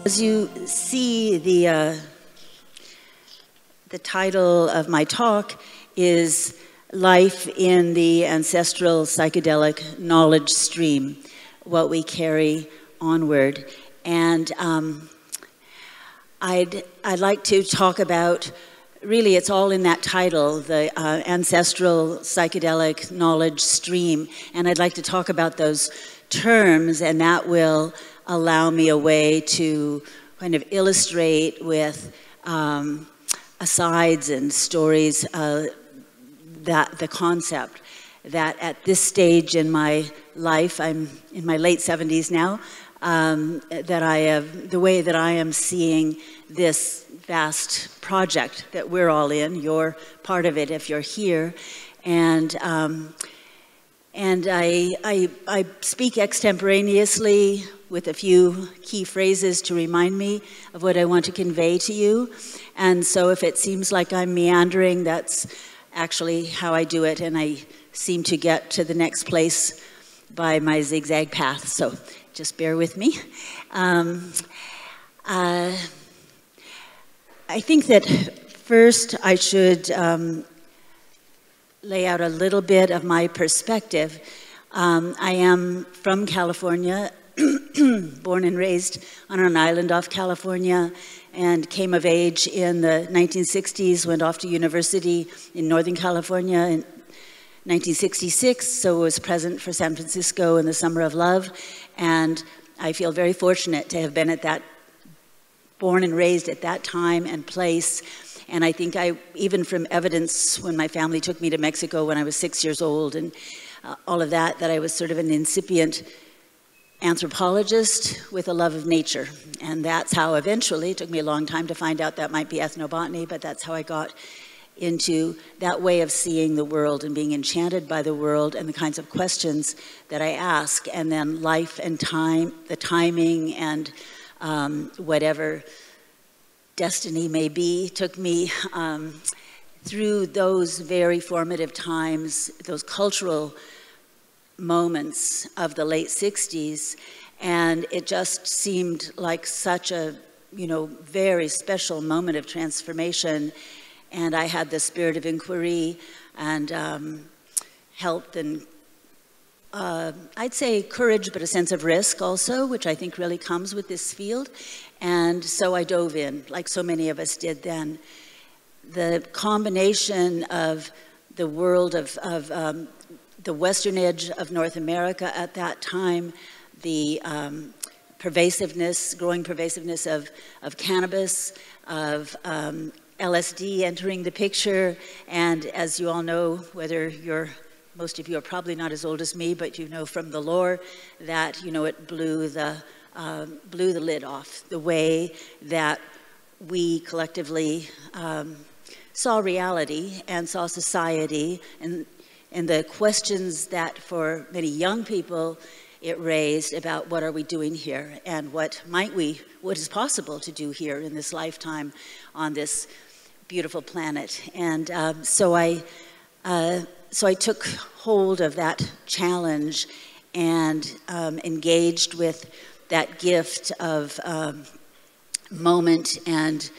As you see, the title of my talk is Life in the Ancestral Psychedelic Knowledge Stream, What We Carry Onward. And I'd like to talk about, really it's all in that title, the Ancestral Psychedelic Knowledge Stream. And I'd like to talk about those terms, and that will allow me a way to kind of illustrate with asides and stories that the concept that at this stage in my life, I'm in my late 70s now, that I have, the way that I am seeing this vast project that we're all in, you're part of it if you're here, and I speak extemporaneously with a few key phrases to remind me of what I want to convey to you. And so if it seems like I'm meandering, that's actually how I do it, and I seem to get to the next place by my zigzag path, so just bear with me. I think that first I should lay out a little bit of my perspective. I am from California, born and raised on an island off California, and came of age in the 1960s, went off to university in Northern California in 1966, so was present for San Francisco in the Summer of Love, and I feel very fortunate to have been at that, born and raised at that time and place. And I think even from evidence when my family took me to Mexico when I was 6 years old and all of that, that I was sort of an incipient anthropologist with a love of nature. And that's how eventually, it took me a long time to find out that might be ethnobotany, but that's how I got into that way of seeing the world and being enchanted by the world and the kinds of questions that I ask. And then life and time, the timing and whatever destiny may be, took me through those very formative times, those cultural moments of the late 60s, and it just seemed like such a, very special moment of transformation. And I had the spirit of inquiry and help and I'd say courage, but a sense of risk also, which I think really comes with this field. And so I dove in, like so many of us did then. The combination of the world of the western edge of North America at that time, the growing pervasiveness of cannabis, of LSD entering the picture, and as you all know, whether most of you are probably not as old as me, but you know from the lore that, it blew the lid off the way that we collectively saw reality and saw society, and the questions that for many young people it raised about what are we doing here and what is possible to do here in this lifetime on this beautiful planet. And so I took hold of that challenge and engaged with that gift of moment and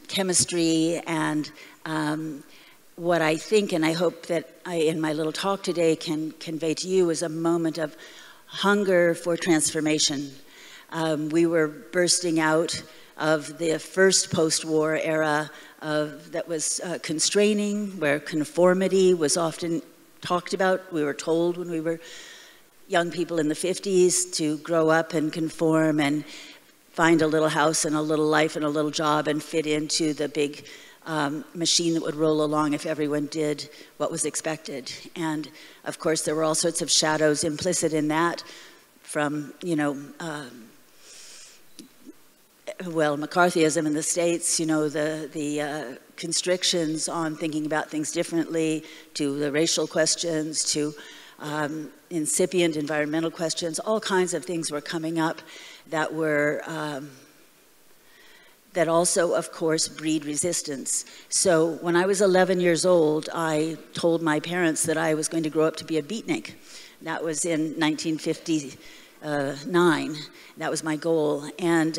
chemistry and what I think, and I hope that in my little talk today can convey to you, is a moment of hunger for transformation. We were bursting out of the first post-war era that was constraining, where conformity was often talked about. We were told when we were young people in the 50s to grow up and conform and find a little house and a little life and a little job and fit into the big machine that would roll along if everyone did what was expected. And of course there were all sorts of shadows implicit in that, from McCarthyism in the States, the constrictions on thinking about things differently, to the racial questions, to incipient environmental questions. All kinds of things were coming up that were that also, of course, breed resistance. So when I was 11 years old, I told my parents that I was going to grow up to be a beatnik. That was in 1950. 9. That was my goal. And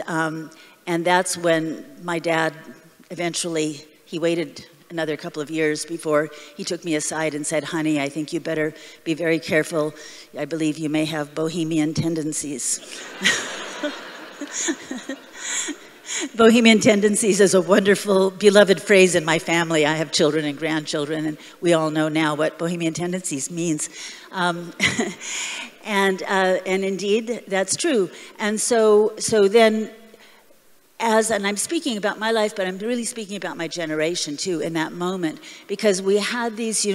that's when my dad eventually, he waited another couple of years before he took me aside and said, honey, I think you better be very careful. I believe you may have bohemian tendencies. Bohemian tendencies is a wonderful, beloved phrase in my family. I have children and grandchildren, and we all know now what bohemian tendencies means. And indeed, that's true. And so then, and I'm speaking about my life, but I'm really speaking about my generation too in that moment, because we had these,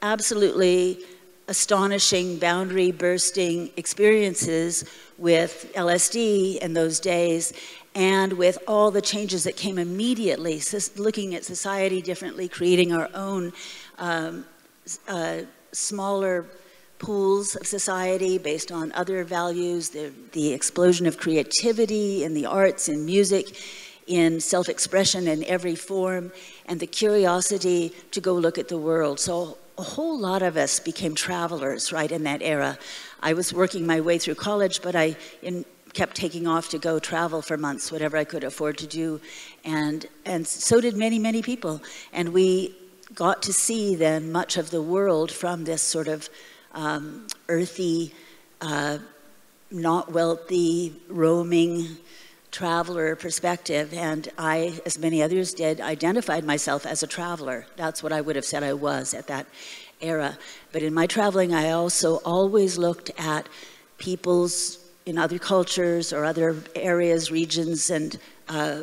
absolutely astonishing, boundary-bursting experiences with LSD in those days, and with all the changes that came immediately, looking at society differently, creating our own smaller pools of society based on other values, the explosion of creativity in the arts, in music, in self-expression in every form, and the curiosity to go look at the world. So a whole lot of us became travelers, right, in that era. I was working my way through college, but I kept taking off to go travel for months, whatever I could afford to do, and so did many, many people. And we got to see then much of the world from this sort of earthy, not wealthy, roaming traveler perspective. And I, as many others did, identified myself as a traveler. That's what I would have said I was at that era. But in my traveling, I also always looked at people's, in other cultures or other areas, regions, and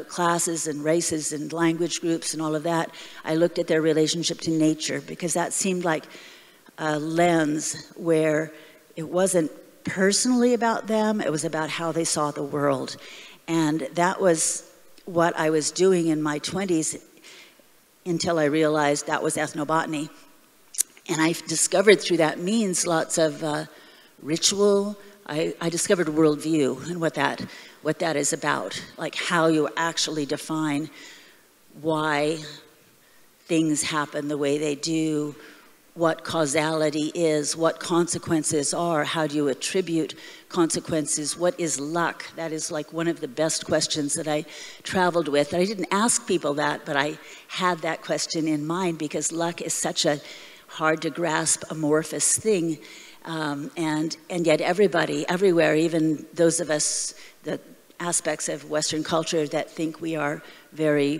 classes and races and language groups and all of that. I looked at their relationship to nature, because that seemed like a lens where it wasn't personally about them, it was about how they saw the world. And that was what I was doing in my 20s until I realized that was ethnobotany. And I discovered through that means lots of ritual. I discovered worldview and what that is about, like how you actually define why things happen the way they do, what causality is, what consequences are, how do you attribute consequences, what is luck? That is like one of the best questions that I traveled with. I didn't ask people that, but I had that question in mind, because luck is such a hard to grasp, amorphous thing. And yet everybody, everywhere, even those of us, the aspects of Western culture that think we are very,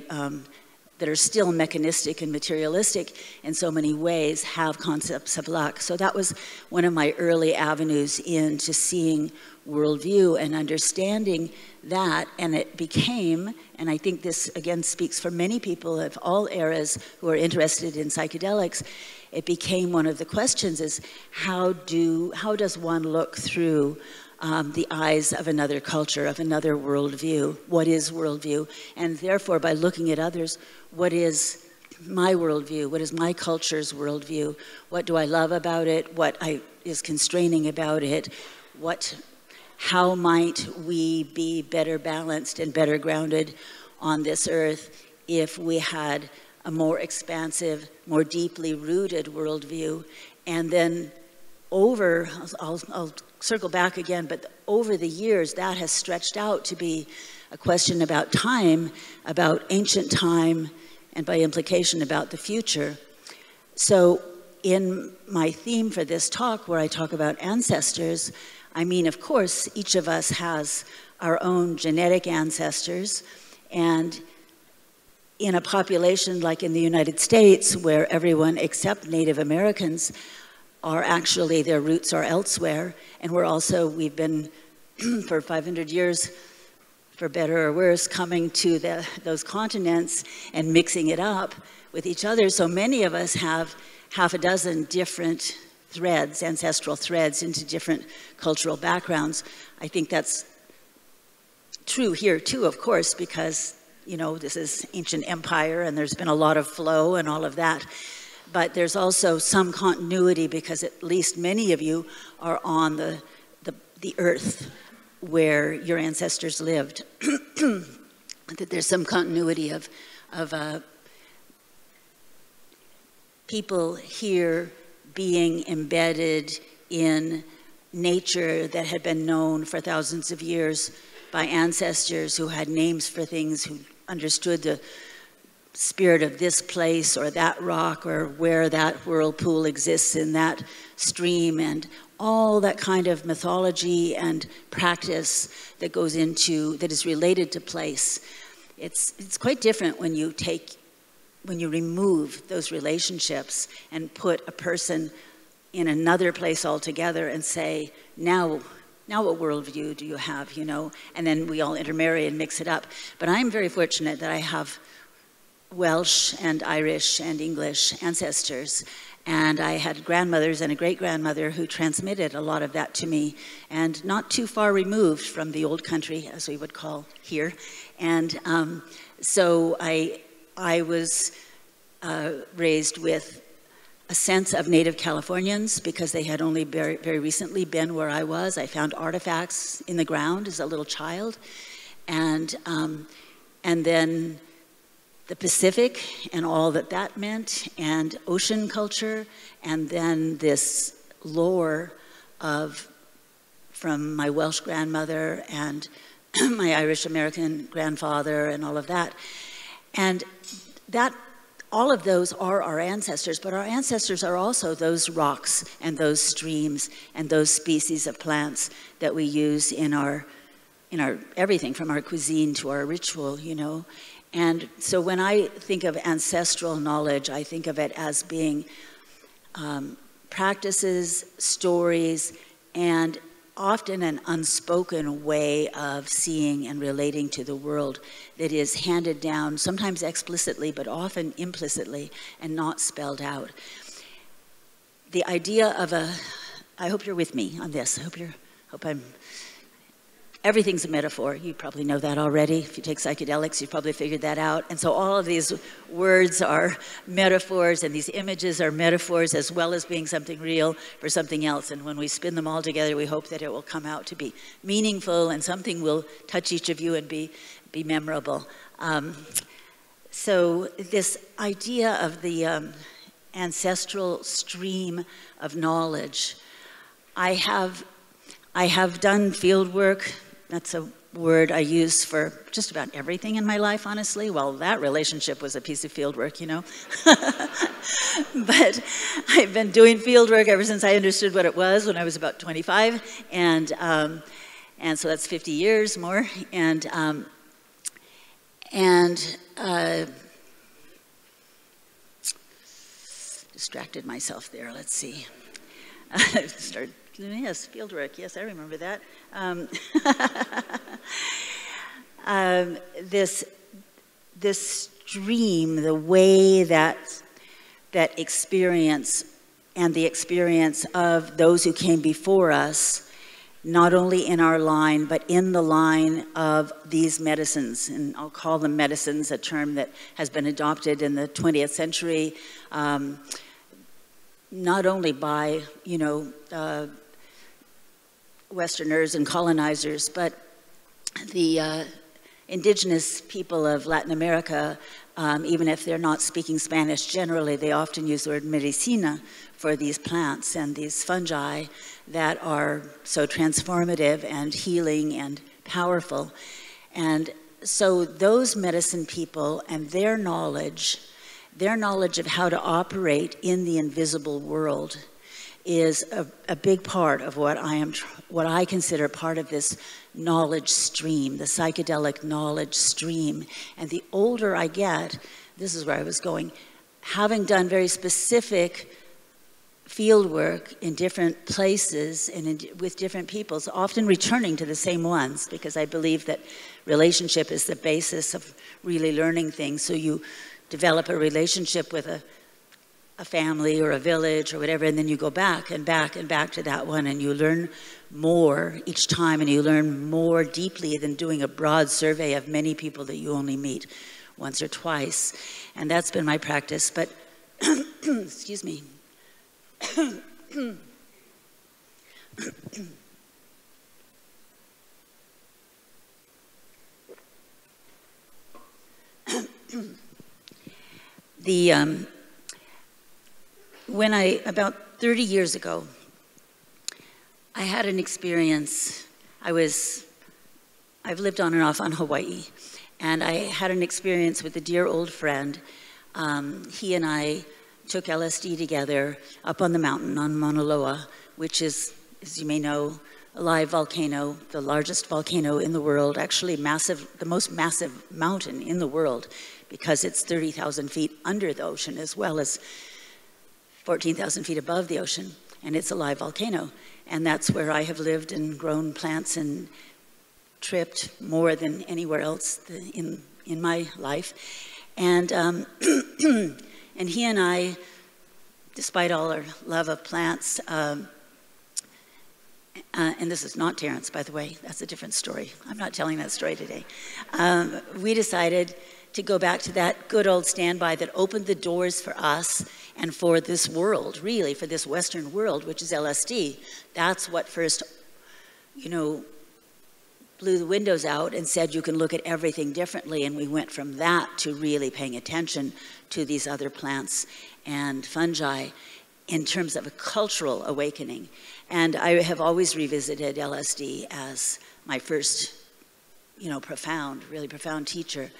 that are still mechanistic and materialistic in so many ways, have concepts of luck. So that was one of my early avenues into seeing worldview and understanding that. And it became, and I think this again speaks for many people of all eras who are interested in psychedelics, it became one of the questions is how does one look through the eyes of another culture, of another worldview? What is worldview? And therefore, by looking at others, what is my worldview? What is my culture's worldview? What do I love about it? What is constraining about it? How might we be better balanced and better grounded on this earth if we had a more expansive, more deeply rooted worldview? And then I'll circle back again, but over the years, that has stretched out to be a question about time, about ancient time, and by implication about the future. So in my theme for this talk, where I talk about ancestors, I mean, of course, each of us has our own genetic ancestors, and in a population like in the United States, where everyone except Native Americans are actually, their roots are elsewhere, and we've been for 500 years, for better or worse, coming to those continents and mixing it up with each other. So many of us have half a dozen different threads, ancestral threads, into different cultural backgrounds. I think that's true here too, of course, because this is ancient empire and there's been a lot of flow and all of that. But there's also some continuity, because at least many of you are on the earth where your ancestors lived. That there's some continuity of people here being embedded in nature that had been known for thousands of years by ancestors who had names for things, who understood the spirit of this place or that rock or where that whirlpool exists in that stream, and all that kind of mythology and practice that goes into, that is related to place. It's quite different when you remove those relationships and put a person in another place altogether and say, now what worldview do you have, you know? And then we all intermarry and mix it up. But I'm very fortunate that I have Welsh and Irish and English ancestors. And I had grandmothers and a great-grandmother who transmitted a lot of that to me, and not too far removed from the old country, as we would call here. And so I was raised with a sense of Native Californians, because they had only very, very recently been where I was. I found artifacts in the ground as a little child. And then the Pacific and all that that meant, and ocean culture, and then this lore from my Welsh grandmother and my Irish American grandfather and all of that. And that, all of those are our ancestors, but our ancestors are also those rocks and those streams and those species of plants that we use in our everything from our cuisine to our ritual, you know. And so when I think of ancestral knowledge, I think of it as being practices, stories, and often an unspoken way of seeing and relating to the world that is handed down, sometimes explicitly, but often implicitly, and not spelled out. The idea of I hope you're with me on this. Everything's a metaphor. You probably know that already. If you take psychedelics, you've probably figured that out. And so all of these words are metaphors, and these images are metaphors, as well as being something real for something else. And when we spin them all together, we hope that it will come out to be meaningful, and something will touch each of you and be memorable. So this idea of the ancestral stream of knowledge, I have done field work. That's a word I use for just about everything in my life, honestly. Well, that relationship was a piece of field work, you know. But I've been doing field work ever since I understood what it was when I was about 25, and so that's 50 years more. And distracted myself there. Let's see. Yes, fieldwork. Yes, I remember that. This stream, the way that experience and the experience of those who came before us, not only in our line, but in the line of these medicines, and I'll call them medicines, a term that has been adopted in the 20th century, not only by, you know, Westerners and colonizers, but the indigenous people of Latin America, even if they're not speaking Spanish generally, they often use the word medicina for these plants and these fungi that are so transformative and healing and powerful. And so those medicine people and their knowledge of how to operate in the invisible world is a big part of what I consider part of this knowledge stream, the psychedelic knowledge stream. And the older I get, this is where I was going, having done very specific field work in different places and with different peoples, often returning to the same ones, because I believe that relationship is the basis of really learning things. So you develop a relationship with a family or a village or whatever, and then you go back and back and back to that one, and you learn more each time, and you learn more deeply than doing a broad survey of many people that you only meet once or twice. And that's been my practice. But excuse me. About 30 years ago, I had an experience. I've lived on and off on Hawaii, and I had an experience with a dear old friend. He and I took LSD together up on the mountain on Mauna Loa, which is, as you may know, a live volcano, the largest volcano in the world, actually massive, the most massive mountain in the world, because it's 30,000 feet under the ocean as well as 14,000 feet above the ocean, and it's a live volcano. And that's where I have lived and grown plants and tripped more than anywhere else in my life. And, and he and I, despite all our love of plants, and this is not Terrence, by the way, that's a different story. I'm not telling that story today. We decided to go back to that good old standby that opened the doors for us and for this world, really, for this Western world, which is LSD. That's what first, you know, blew the windows out and said you can look at everything differently, and we went from that to really paying attention to these other plants and fungi in terms of a cultural awakening. And I have always revisited LSD as my first, you know, really profound teacher.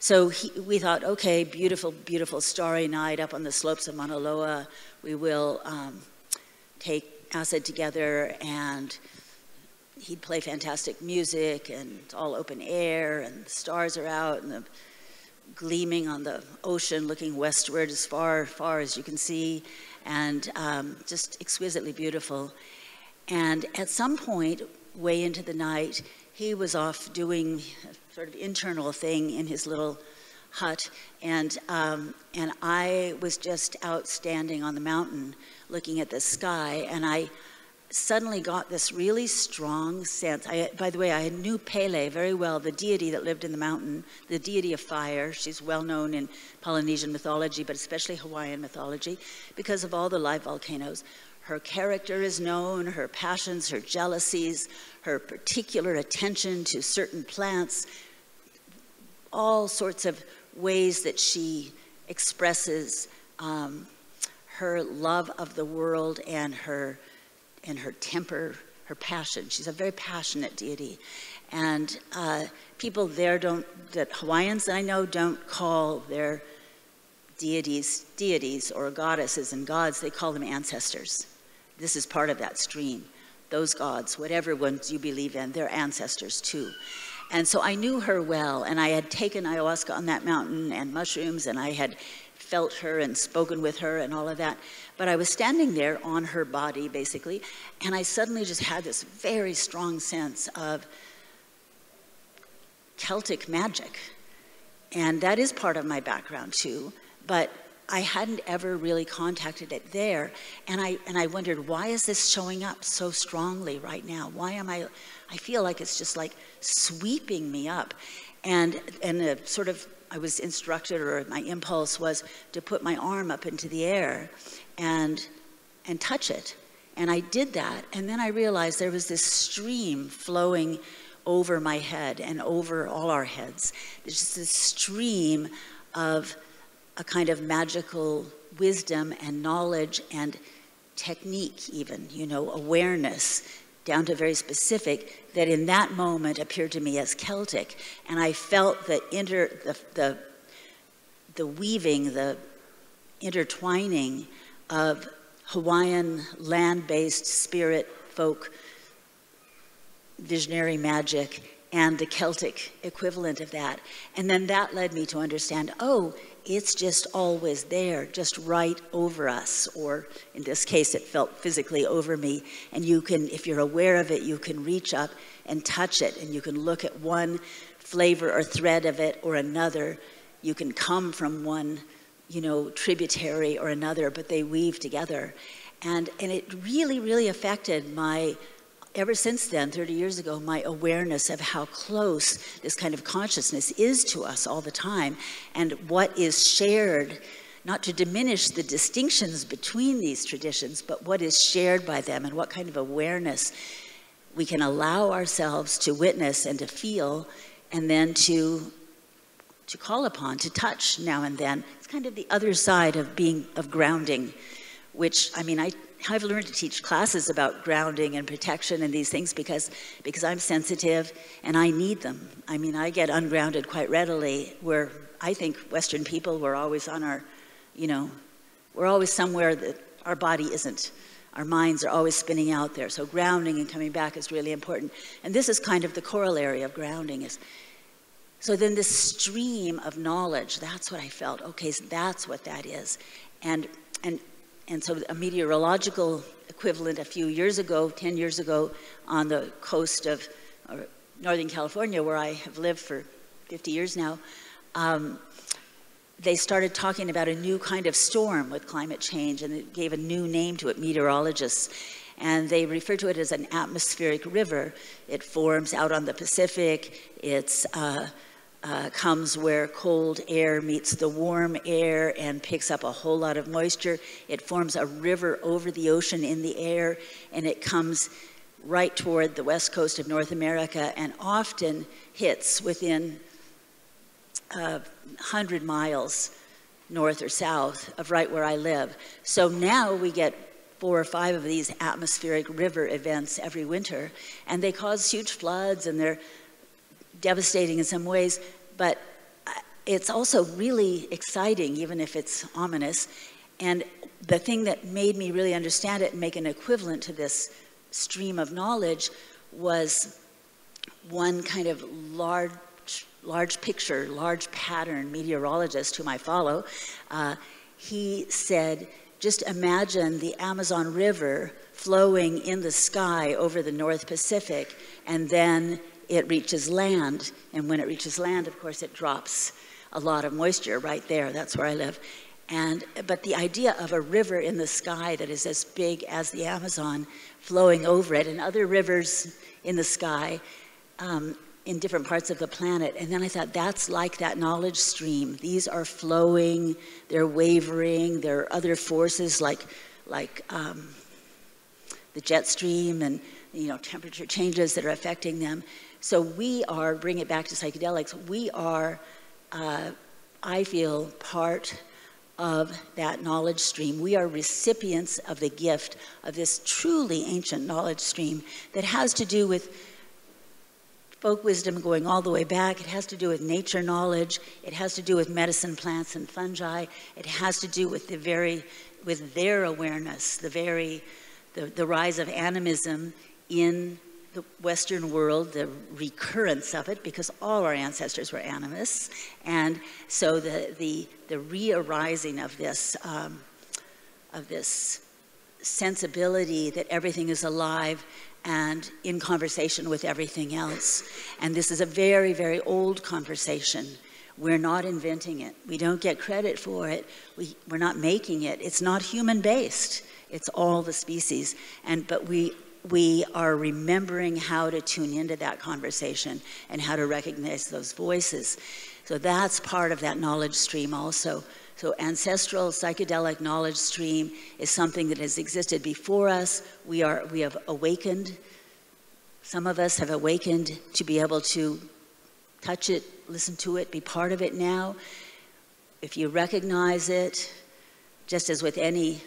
So we thought, okay, beautiful, beautiful starry night up on the slopes of Mauna Loa. We will take acid together, and he'd play fantastic music, and it's all open air, and the stars are out, and the gleaming on the ocean, looking westward as far as you can see, and just exquisitely beautiful. And at some point, way into the night, he was off doing a sort of internal thing in his little hut, and I was just out standing on the mountain looking at the sky, and I suddenly got this really strong sense. By the way, I knew Pele very well, the deity that lived in the mountain, the deity of fire. She's well known in Polynesian mythology, but especially Hawaiian mythology, because of all the live volcanoes. Her character is known, her passions, her jealousies, her particular attention to certain plants, all sorts of ways that she expresses her love of the world and her temper, her passion. She's a very passionate deity. And people there that Hawaiians that I know don't call their deities or goddesses and gods, they call them ancestors. This is part of that stream. Those gods, whatever ones you believe in, they're ancestors too. And so I knew her well, and I had taken ayahuasca on that mountain and mushrooms, and I had felt her and spoken with her and all of that. But I was standing there on her body, basically, and I suddenly just had this very strong sense of Celtic magic. And that is part of my background too, but I hadn't ever really contacted it there. And I wondered, why is this showing up so strongly right now? Why am I feel like it's just like sweeping me up. And I was instructed, or my impulse was to put my arm up into the air and touch it. And I did that, and then I realized there was this stream flowing over my head and over all our heads. There's just this stream of a kind of magical wisdom and knowledge and technique even, you know, awareness, down to very specific, that in that moment appeared to me as Celtic. And I felt the weaving, the intertwining of Hawaiian land-based spirit, folk, visionary magic, and the Celtic equivalent of that. And then that led me to understand, oh, it's just always there, just right over us, or in this case, it felt physically over me. And you can, if you're aware of it, you can reach up and touch it, and you can look at one flavor or thread of it or another. You can come from one, you know, tributary or another, but they weave together. And it really, really affected my, ever since then, 30 years ago, my awareness of how close this kind of consciousness is to us all the time, and what is shared, not to diminish the distinctions between these traditions, but what is shared by them, and what kind of awareness we can allow ourselves to witness and to feel, and then to call upon, to touch now and then. It's kind of the other side of grounding, which, I mean, I've learned to teach classes about grounding and protection and these things because I'm sensitive and I need them. I mean, I get ungrounded quite readily, where I think Western people, we're always on our, you know, we're always somewhere that our body isn't. Our minds are always spinning out there. So grounding and coming back is really important. And this is kind of the corollary of grounding. So then this stream of knowledge, that's what I felt. Okay, so that's what that is. And so a meteorological equivalent a few years ago, 10 years ago, on the coast of Northern California, where I have lived for 50 years now, they started talking about a new kind of storm with climate change, and it gave a new name to it, meteorologists. And they refer to it as an atmospheric river. It forms out on the Pacific. It's comes where cold air meets the warm air and picks up a whole lot of moisture. It forms a river over the ocean in the air, and it comes right toward the west coast of North America and often hits within 100 miles north or south of right where I live. So now we get 4 or 5 of these atmospheric river events every winter, and they cause huge floods, and they're devastating in some ways, but it's also really exciting, even if it's ominous. And the thing that made me really understand it and make an equivalent to this stream of knowledge was one kind of large picture, large pattern meteorologist whom I follow. He said, just imagine the Amazon River flowing in the sky over the North Pacific, and then it reaches land. And when it reaches land, of course, it drops a lot of moisture right there. That's where I live. But the idea of a river in the sky that is as big as the Amazon flowing over it, and other rivers in the sky in different parts of the planet. And then I thought, that's like that knowledge stream. These are flowing, they're wavering, there are other forces like the jet stream and, you know, temperature changes that are affecting them. So we are, bring it back to psychedelics, we are, I feel, part of that knowledge stream. We are recipients of the gift of this truly ancient knowledge stream that has to do with folk wisdom going all the way back. It has to do with nature knowledge. It has to do with medicine plants and fungi. It has to do with with their awareness, the rise of animism in the Western world, the recurrence of it, because all our ancestors were animists. And so the re-arising of this sensibility that everything is alive and in conversation with everything else. And this is a very, very old conversation. We're not inventing it. We don't get credit for it. We're not making it. It's not human-based. It's all the species. But we are remembering how to tune into that conversation and how to recognize those voices. So that's part of that knowledge stream also. So ancestral psychedelic knowledge stream is something that has existed before us. We have awakened. Some of us have awakened to be able to touch it, listen to it, be part of it now. If you recognize it, just as with any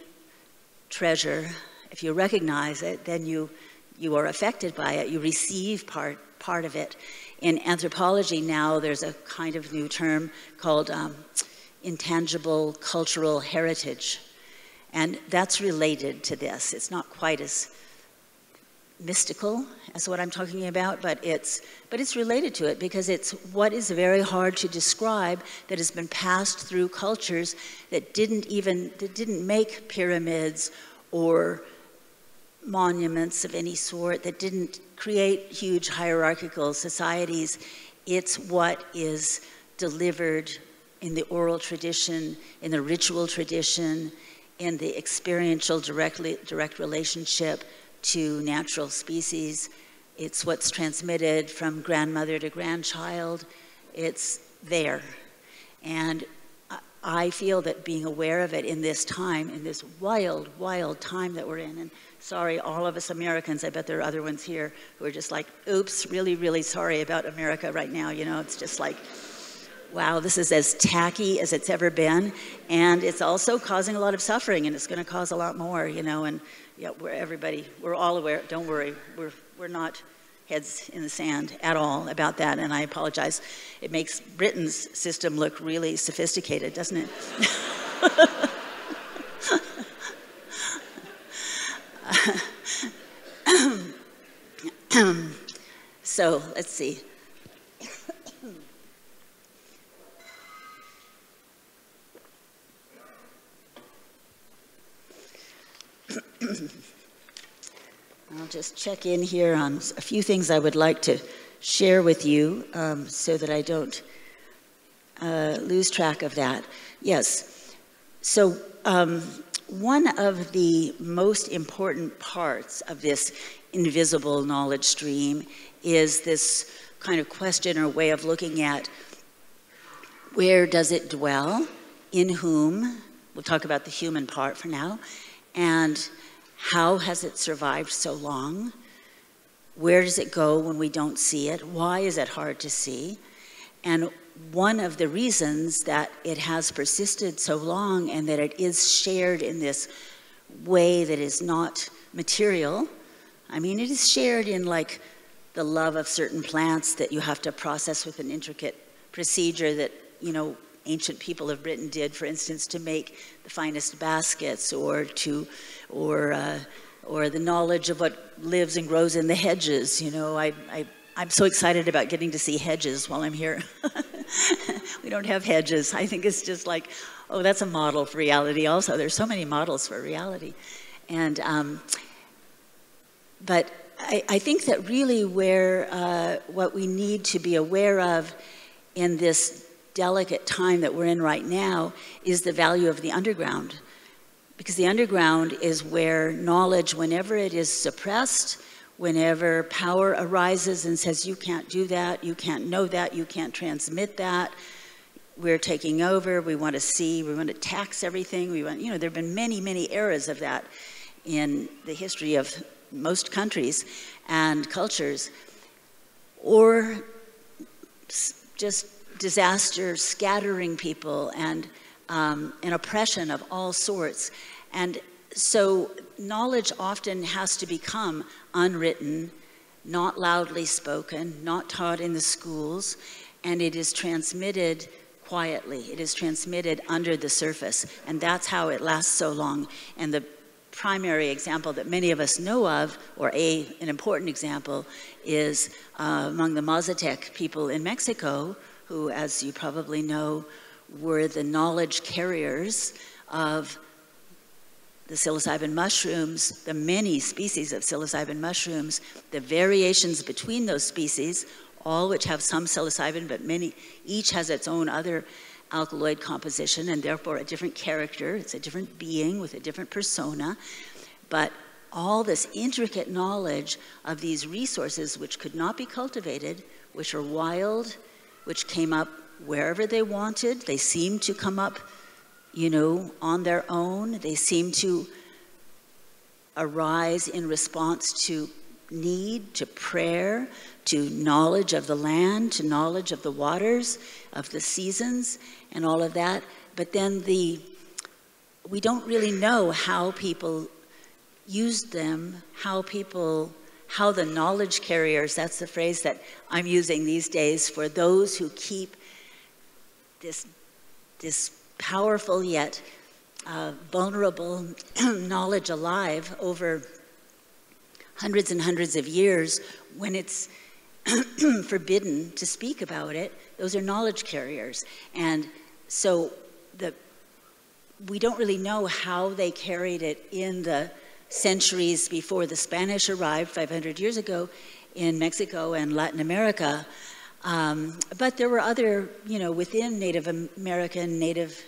treasure, if you recognize it, then you are affected by it. You receive part of it. In anthropology now, there's a kind of new term called intangible cultural heritage. And that's related to this. It's not quite as mystical as what I'm talking about, but it's related to it because it's what is very hard to describe that has been passed through cultures that didn't make pyramids or monuments of any sort, that didn't create huge hierarchical societies. It's what is delivered in the oral tradition, in the ritual tradition, in the experiential direct relationship to natural species. It's what's transmitted from grandmother to grandchild. It's there. And I feel that being aware of it in this time, in this wild, wild time that we're in, and sorry, all of us Americans, I bet there are other ones here who are just like, oops, really, really sorry about America right now. You know, it's just like, wow, this is as tacky as it's ever been, and it's also causing a lot of suffering, and it's going to cause a lot more, you know. And yeah, we're all aware. Don't worry, we're not heads in the sand at all about that. And I apologize. It makes Britain's system look really sophisticated, doesn't it? So let's see. I'll just check in here on a few things I would like to share with you so that I don't lose track of that. Yes, so one of the most important parts of this invisible knowledge stream is this kind of question or way of looking at where does it dwell, in whom, we'll talk about the human part for now, and how has it survived so long? Where does it go when we don't see it? Why is it hard to see? And one of the reasons that it has persisted so long and that it is shared in this way that is not material, I mean, it is shared in like the love of certain plants that you have to process with an intricate procedure that, you know, ancient people of Britain did, for instance, to make the finest baskets, or the knowledge of what lives and grows in the hedges. You know, I'm so excited about getting to see hedges while I'm here. We don't have hedges. I think it's just like, oh, that's a model for reality also. There's so many models for reality. And, but I think that really what we need to be aware of in this delicate time that we're in right now is the value of the underground. Because the underground is where knowledge, whenever it is suppressed, whenever power arises and says, you can't do that, you can't know that, you can't transmit that, we're taking over, we want to see, we want to tax everything, we want, you know, there have been many, many eras of that in the history of most countries and cultures, or just disaster scattering people and an oppression of all sorts. And so knowledge often has to become unwritten, not loudly spoken, not taught in the schools, and it is transmitted quietly. It is transmitted under the surface, and that's how it lasts so long. And the primary example that many of us know of, or an important example, is among the Mazatec people in Mexico, who, as you probably know, were the knowledge carriers of the psilocybin mushrooms, the many species of psilocybin mushrooms, the variations between those species, all which have some psilocybin, but many, each has its own other alkaloid composition and therefore a different character. It's a different being with a different persona. But all this intricate knowledge of these resources which could not be cultivated, which are wild, which came up wherever they wanted. They seem to come up, you know, on their own. They seem to arise in response to need, to prayer, to knowledge of the land, to knowledge of the waters, of the seasons, and all of that. But then we don't really know how people used them, how the knowledge carriers, that's the phrase that I'm using these days for those who keep this powerful yet vulnerable knowledge alive over hundreds and hundreds of years when it's forbidden to speak about it. Those are knowledge carriers. And so we don't really know how they carried it in the centuries before the Spanish arrived 500 years ago in Mexico and Latin America. But there were other, you know, within Native American, Native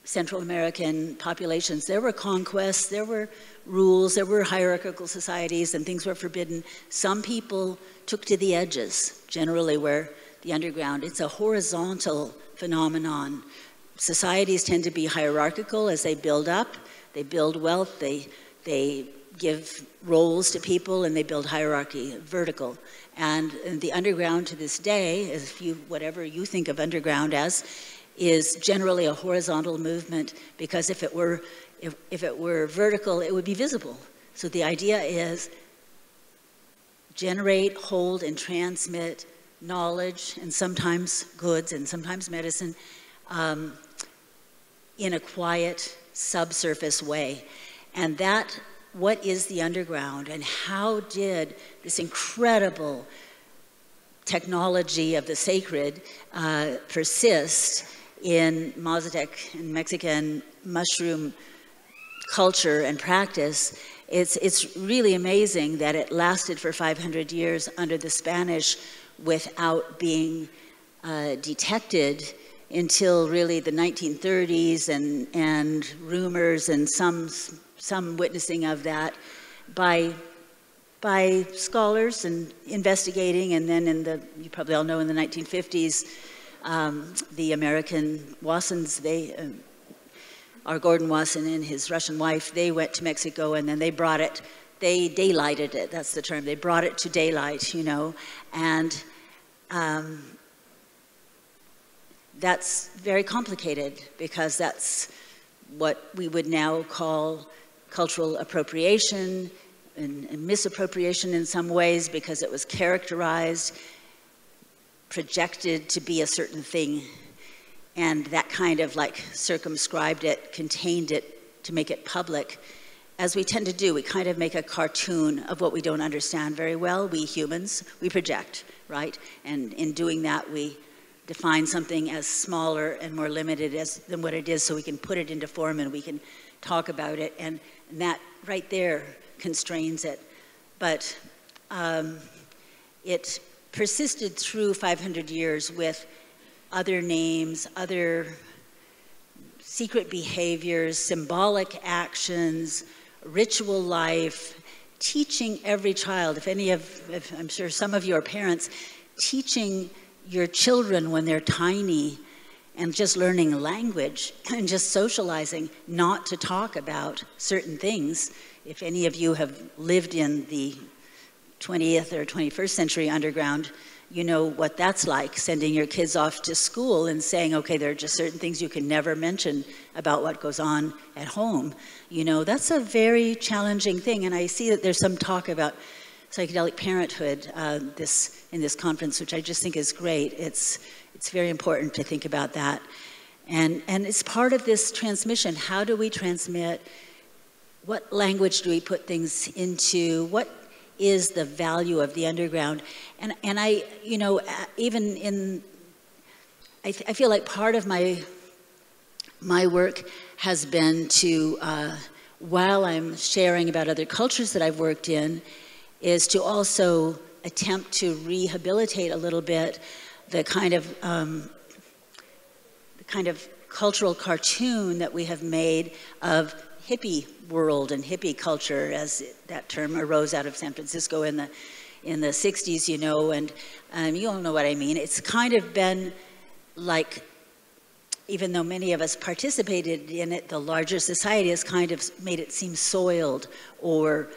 Central American populations, there were conquests, there were rules, there were hierarchical societies, and things were forbidden. Some people took to the edges, generally where the underground, it's a horizontal phenomenon. Societies tend to be hierarchical as they build up, they build wealth, they give roles to people, and they build hierarchy, vertical. And the underground to this day, whatever you think of underground as, is generally a horizontal movement, because if it were vertical, it would be visible. So the idea is generate, hold, and transmit knowledge, and sometimes goods, and sometimes medicine, in a quiet, subsurface way. And what is the underground, and how did this incredible technology of the sacred persist in Mazatec and Mexican mushroom culture and practice? It's really amazing that it lasted for 500 years under the Spanish without being detected until really the 1930s, and rumors and some witnessing of that by scholars and investigating. And then you probably all know, in the 1950s, the American Wassons, our Gordon Wasson and his Russian wife, they went to Mexico, and then they daylighted it, that's the term. They brought it to daylight, and that's very complicated, because that's what we would now call cultural appropriation and misappropriation in some ways, because it was characterized, projected to be a certain thing, and that kind of circumscribed it, contained it to make it public. As we tend to do, we kind of make a cartoon of what we don't understand very well. We humans, we project, right? And in doing that, we define something as smaller and more limited than what it is, so we can put it into form and we can talk about it, and that right there constrains it. But it persisted through 500 years with other names, other secret behaviors, symbolic actions, ritual life, teaching every child. I'm sure some of you are parents, teaching your children when they're tiny, and just learning language and just socializing not to talk about certain things. If any of you have lived in the 20th or 21st century underground, you know what that's like, sending your kids off to school and saying, okay, there are just certain things you can never mention about what goes on at home. That's a very challenging thing, and I see that there's some talk about psychedelic parenthood in this conference, which I just think is great. It's very important to think about that. And it's part of this transmission. How do we transmit? What language do we put things into? What is the value of the underground? And I, even I feel like part of my work has been to, while I'm sharing about other cultures that I've worked in, is to also attempt to rehabilitate a little bit the kind of cultural cartoon that we have made of hippie world and hippie culture, as that term arose out of San Francisco in the 60s, and you all know what I mean. It's kind of been like, even though many of us participated in it, the larger society has kind of made it seem soiled or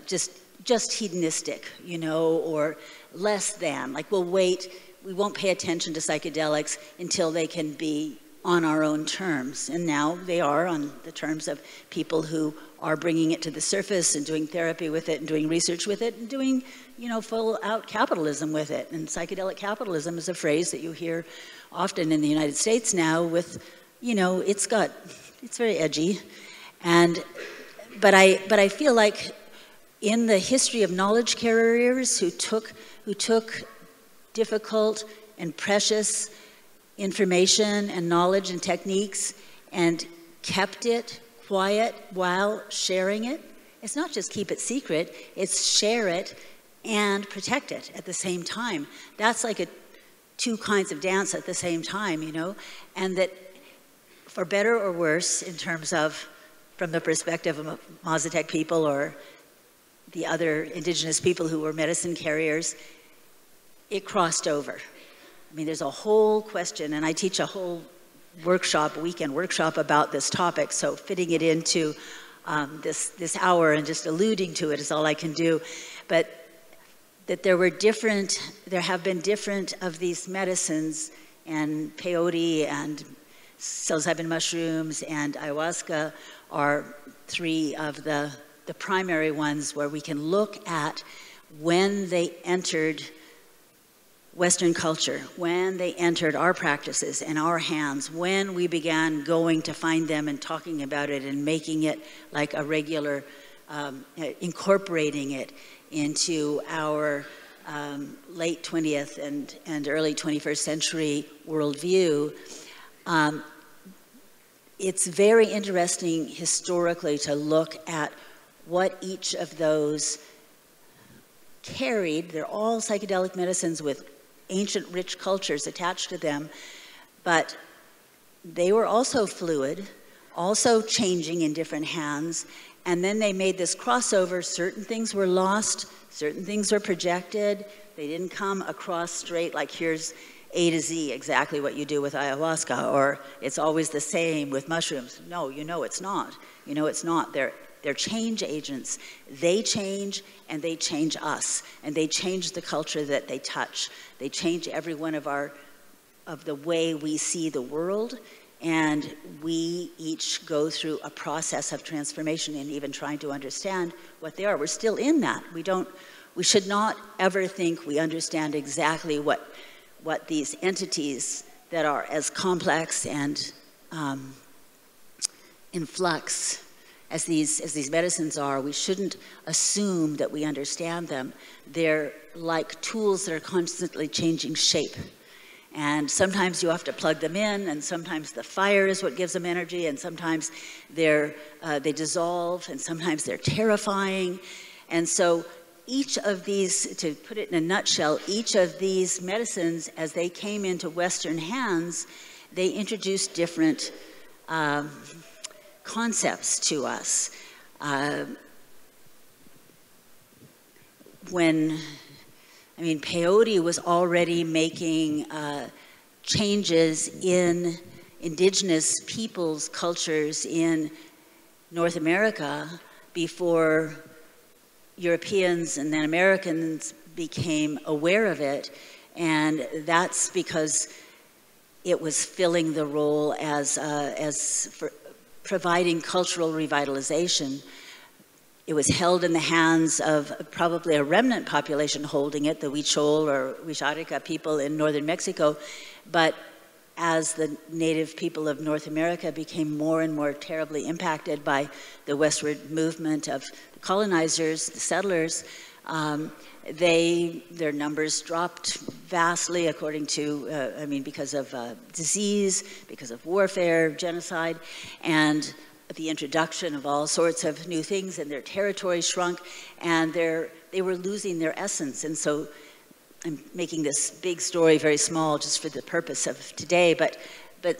just hedonistic, or less than. Like, we won't pay attention to psychedelics until they can be on our own terms. And now they are on the terms of people who are bringing it to the surface and doing therapy with it and doing research with it and doing, full out capitalism with it. And psychedelic capitalism is a phrase that you hear often in the United States now with, it's very edgy. But I feel like in the history of knowledge carriers who took difficult and precious information and knowledge and techniques and kept it quiet while sharing it, it's not just keep it secret, it's share it and protect it at the same time. That's like two kinds of dance at the same time, and that for better or worse, in terms of from the perspective of Mazatec people or the other indigenous people who were medicine carriers, it crossed over. I mean, there's a whole question, and I teach a whole weekend workshop about this topic, so fitting it into this hour, and just alluding to it is all I can do. But that there have been different of these medicines, and peyote and psilocybin mushrooms and ayahuasca are three of the primary ones where we can look at when they entered Western culture, when they entered our practices and our hands, when we began going to find them and talking about it and making it like a regular, incorporating it into our late 20th and early 21st century worldview. It's very interesting historically to look at what each of those carried. They're all psychedelic medicines with ancient rich cultures attached to them, but they were also fluid, also changing in different hands, and then they made this crossover. Certain things were lost, certain things were projected. They didn't come across straight like here's A to Z, exactly what you do with ayahuasca, or it's always the same with mushrooms. No, you know it's not. You know it's not. They're change agents. They change and they change us, and they change the culture that they touch. They change every one of the way we see the world, and we each go through a process of transformation and even trying to understand what they are. We're still in that. We should not ever think we understand exactly what these entities that are as complex and in flux as these medicines are. We shouldn't assume that we understand them. They're like tools that are constantly changing shape. And sometimes you have to plug them in, and sometimes the fire is what gives them energy, and sometimes they dissolve, and sometimes they're terrifying. And so each of these, to put it in a nutshell, each of these medicines, as they came into Western hands, they introduced different concepts to us. Peyote was already making changes in indigenous peoples' cultures in North America before Europeans and then Americans became aware of it, and that's because it was filling the role as for providing cultural revitalization. It was held in the hands of probably a remnant population holding it, the Huichol or Huixarica people in northern Mexico, but as the native people of North America became more and more terribly impacted by the westward movement of the colonizers, the settlers, their numbers dropped vastly according to, because of disease, because of warfare, genocide, and the introduction of all sorts of new things, and their territory shrunk, and they were losing their essence. And so I'm making this big story very small just for the purpose of today, but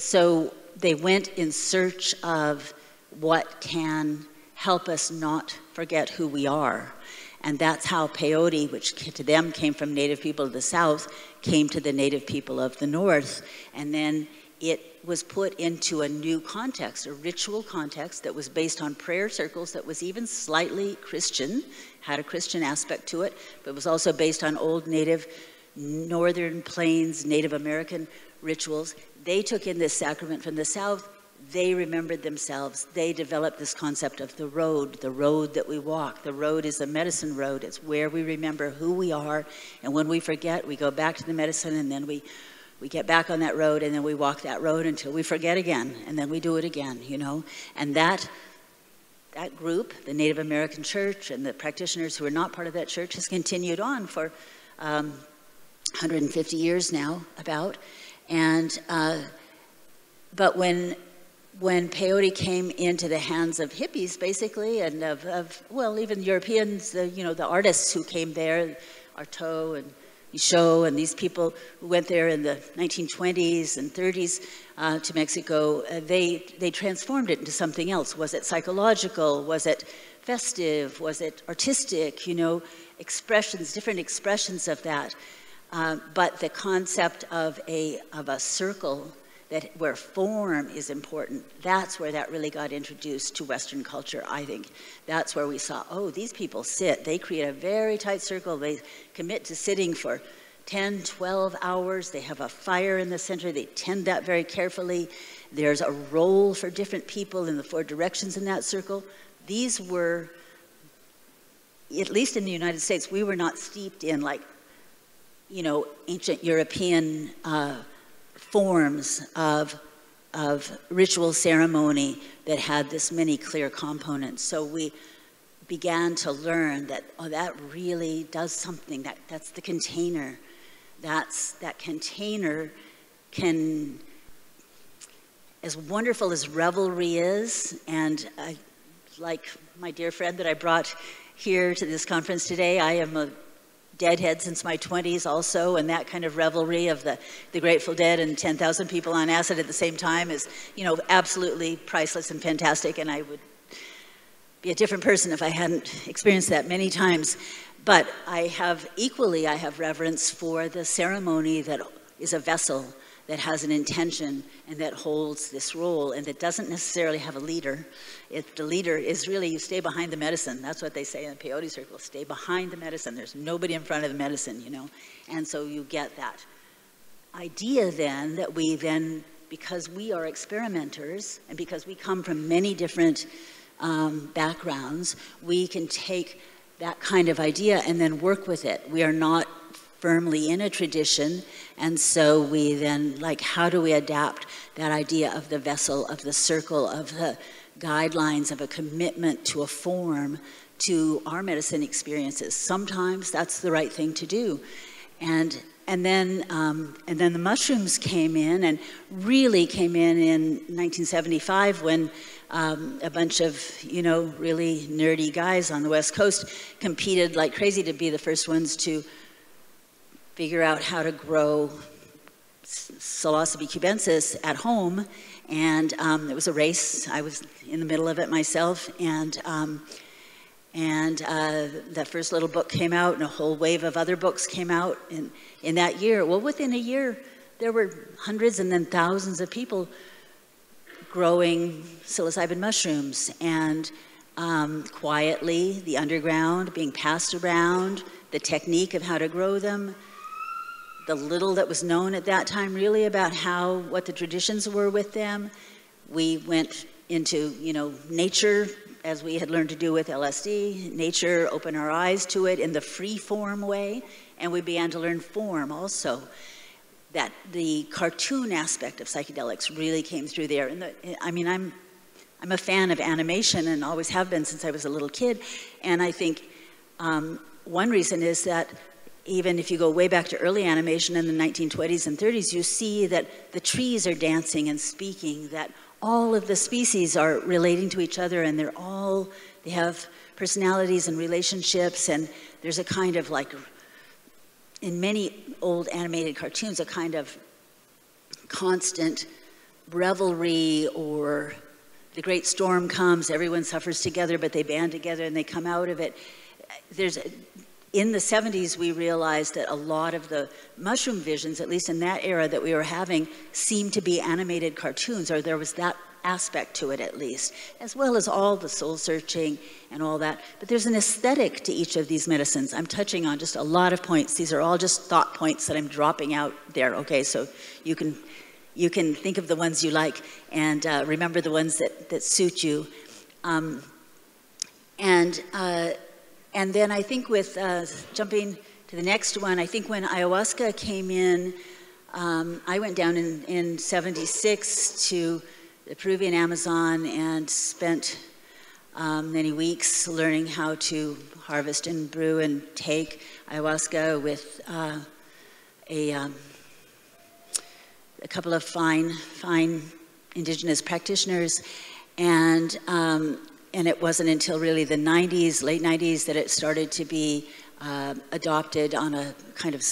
so they went in search of what can help us not forget who we are. And that's how peyote, which to them came from native people of the South, came to the native people of the North. And then it was put into a new context, a ritual context that was based on prayer circles, that was even slightly Christian, had a Christian aspect to it, but was also based on old native Northern Plains, Native American rituals. They took in this sacrament from the South. They remembered themselves. They developed this concept of the road that we walk. The road is a medicine road. It's where we remember who we are, and when we forget, we go back to the medicine, and then we get back on that road, and then we walk that road until we forget again, and then we do it again, And that group, the Native American Church and the practitioners who are not part of that church, has continued on for 150 years now, about. And but when peyote came into the hands of hippies, basically, and of even Europeans, the artists who came there, Artaud and Michaud, and these people who went there in the 1920s and 30s to Mexico, they transformed it into something else. Was it psychological? Was it festive? Was it artistic? Expressions, different expressions of that. But the concept of a circle that where form is important, that's where that really got introduced to Western culture, I think. That's where we saw, oh, these people sit, they create a very tight circle, they commit to sitting for 10, 12 hours, they have a fire in the center, they tend that very carefully, there's a role for different people in the 4 directions in that circle. These were, at least in the United States, we were not steeped in like, you know, ancient European forms of ritual ceremony that had this many clear components. So we began to learn that, oh, that really does something, that's the container. That container can, as wonderful as revelry is, and like my dear friend that I brought here to this conference today, I am a Deadhead since my 20s also, and that kind of revelry of the Grateful Dead and 10,000 people on acid at the same time is, you know, absolutely priceless and fantastic, and I would be a different person if I hadn't experienced that many times. But I have reverence for the ceremony that is a vessel that has an intention and that holds this role and that doesn't necessarily have a leader. The leader is really, you stay behind the medicine. That's what they say in the peyote circle, stay behind the medicine. There's nobody in front of the medicine, you know. And so you get that idea then that we then, because we are experimenters and because we come from many different backgrounds, we can take that kind of idea and then work with it. We are not firmly in a tradition, and so we then, like, how do we adapt that idea of the vessel, of the circle, of the guidelines, of a commitment to a form to our medicine experiences? Sometimes that's the right thing to do. And then the mushrooms came in, and really came in 1975 when a bunch of, you know, really nerdy guys on the West Coast competed like crazy to be the first ones to figure out how to grow psilocybe cubensis at home. And it was a race. I was in the middle of it myself. And that first little book came out, and a whole wave of other books came out in that year. Well, within a year, there were hundreds and then thousands of people growing psilocybin mushrooms, and quietly, the underground being passed around, the technique of how to grow them, the little that was known at that time really about what the traditions were with them. We went into, you know, nature, as we had learned to do with LSD. Nature opened our eyes to it in the free form way, and we began to learn form also. That the cartoon aspect of psychedelics really came through there. And I mean, I'm a fan of animation and always have been since I was a little kid. And I think one reason is that even if you go way back to early animation in the 1920s and 30s, you see that the trees are dancing and speaking, that all of the species are relating to each other, and they have personalities and relationships, and there's a kind of, like, in many old animated cartoons, a kind of constant revelry, or the great storm comes, everyone suffers together, but they band together and they come out of it. In the 70s, we realized that a lot of the mushroom visions, at least in that era that we were having, seemed to be animated cartoons, or there was that aspect to it at least, as well as all the soul searching and all that. But there's an aesthetic to each of these medicines. I'm touching on just a lot of points. These are all just thought points that I'm dropping out there, okay? So you can think of the ones you like and remember the ones that suit you. And then I think with jumping to the next one, I think when ayahuasca came in, I went down in 76 to the Peruvian Amazon and spent many weeks learning how to harvest and brew and take ayahuasca with a couple of fine indigenous practitioners. And it wasn't until really the 90s, late 90s, that it started to be adopted on a kind of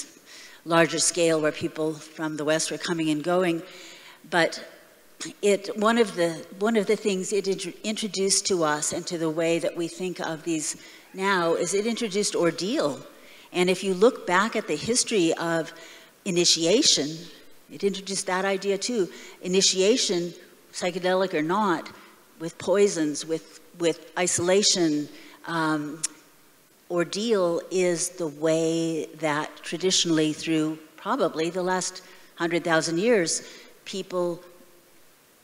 larger scale where people from the West were coming and going. But one of the things it introduced to us and to the way that we think of these now is it introduced ordeal. And if you look back at the history of initiation It introduced that idea too. Initiation, psychedelic or not, with poisons, with isolation, ordeal is the way that traditionally through probably the last 100,000 years, people,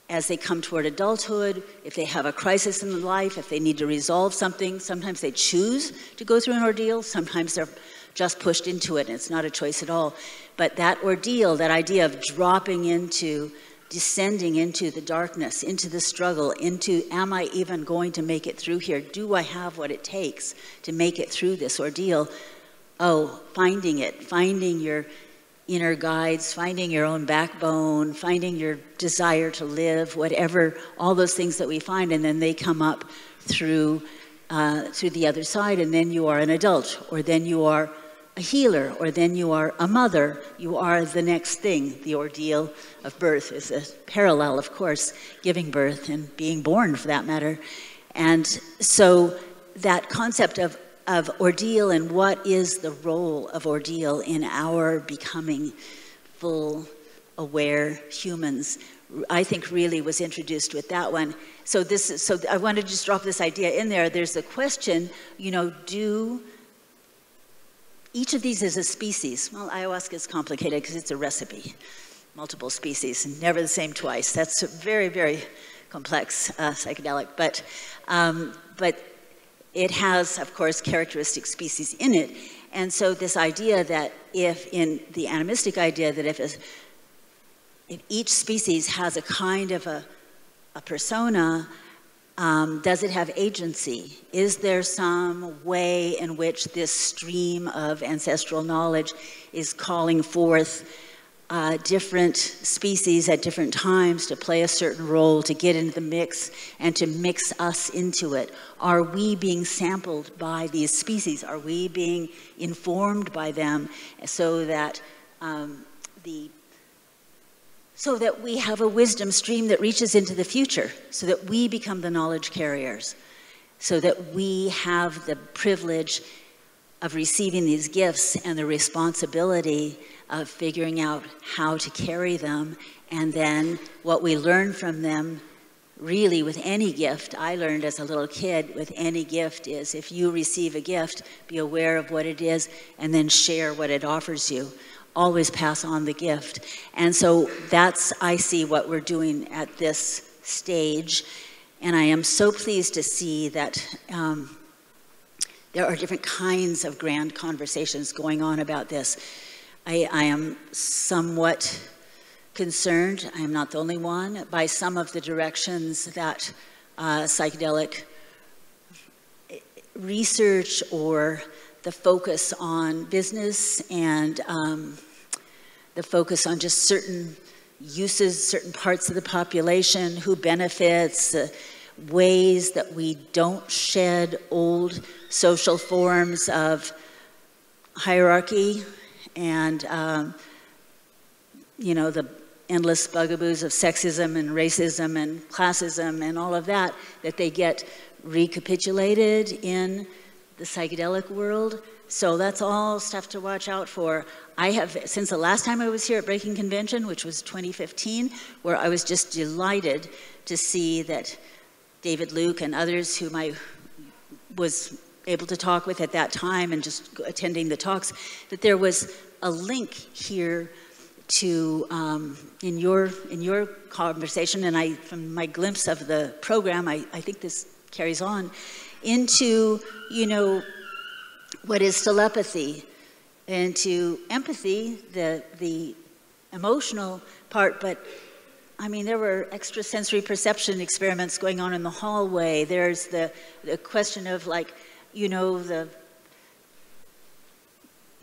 as they come toward adulthood, if they have a crisis in life, if they need to resolve something, sometimes they choose to go through an ordeal, sometimes they're just pushed into it and it's not a choice at all. But that ordeal, that idea of dropping into, descending into the darkness, into the struggle, into, am I even going to make it through here? Do I have what it takes to make it through this ordeal? Oh, finding it, finding your inner guides, finding your own backbone, finding your desire to live, whatever, all those things that we find, and then they come up through the other side, and then you are an adult, or then you are a healer, or then you are a mother. You are the next thing. The ordeal of birth is a parallel, of course, giving birth and being born for that matter. And so that concept of ordeal and what is the role of ordeal in our becoming full, aware humans, I think really was introduced with that one. So I wanted to just drop this idea in there. There's the question, you know, each of these is a species. Well, ayahuasca is complicated because it's a recipe, multiple species, and never the same twice. That's a very, very complex psychedelic, but it has, of course, characteristic species in it. And so this idea that in the animistic idea that if each species has a kind of a persona, does it have agency? Is there some way in which this stream of ancestral knowledge is calling forth different species at different times to play a certain role, to get into the mix and to mix us into it? Are we being sampled by these species? Are we being informed by them so that we have a wisdom stream that reaches into the future, so that we become the knowledge carriers, so that we have the privilege of receiving these gifts and the responsibility of figuring out how to carry them, and then what we learn from them. Really, with any gift, I learned as a little kid, with any gift is, if you receive a gift, be aware of what it is and then share what it offers you. Always pass on the gift. And so that's, I see what we're doing at this stage. And I am so pleased to see that there are different kinds of grand conversations going on about this. I am somewhat concerned, I am not the only one, by some of the directions that psychedelic research or the focus on business and the focus on just certain uses, certain parts of the population, who benefits, ways that we don't shed old social forms of hierarchy and you know, the endless bugaboos of sexism and racism and classism and all of that, that they get recapitulated in the psychedelic world. So that's all stuff to watch out for. I have, since the last time I was here at Breaking Convention, which was 2015, where I was just delighted to see that David Luke and others whom I was able to talk with at that time and just attending the talks, that there was a link here to, in your conversation, and from my glimpse of the program, I think this carries on, into, you know, what is telepathy, into empathy, the emotional part, but I mean, there were extrasensory perception experiments going on in the hallway. There's the question of, like, you know, the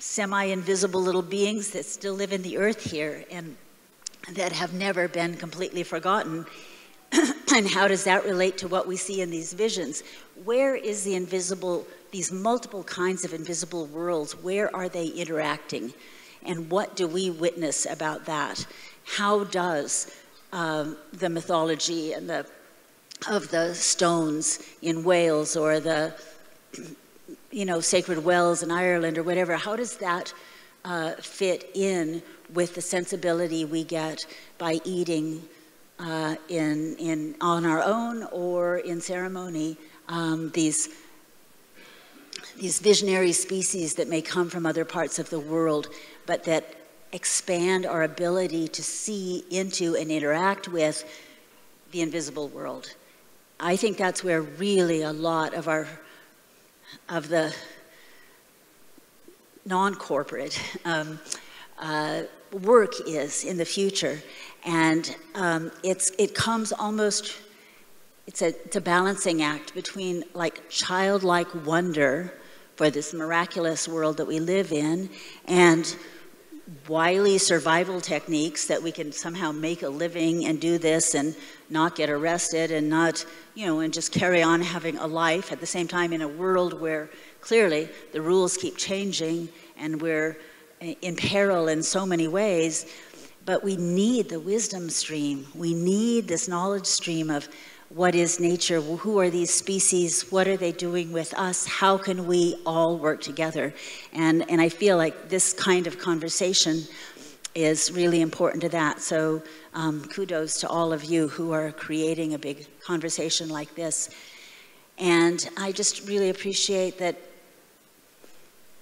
semi-invisible little beings that still live in the earth here and that have never been completely forgotten. And how does that relate to what we see in these visions? Where is the invisible, these multiple kinds of invisible worlds, where are they interacting? And what do we witness about that? How does the mythology and of the stones in Wales, or the, you know, sacred wells in Ireland or whatever, how does that fit in with the sensibility we get by eating on our own or in ceremony, these visionary species that may come from other parts of the world, but that expand our ability to see into and interact with the invisible world. I think that's where really a lot of the non-corporate work is in the future. And it comes almost, it's a balancing act between like childlike wonder for this miraculous world that we live in and wily survival techniques that we can somehow make a living and do this and not get arrested and not, and just carry on having a life at the same time in a world where clearly the rules keep changing and we're in peril in so many ways. But we need the wisdom stream. We need this knowledge stream of what is nature, who are these species, what are they doing with us, how can we all work together? And I feel like this kind of conversation is really important to that. So kudos to all of you who are creating a big conversation like this. And I just really appreciate that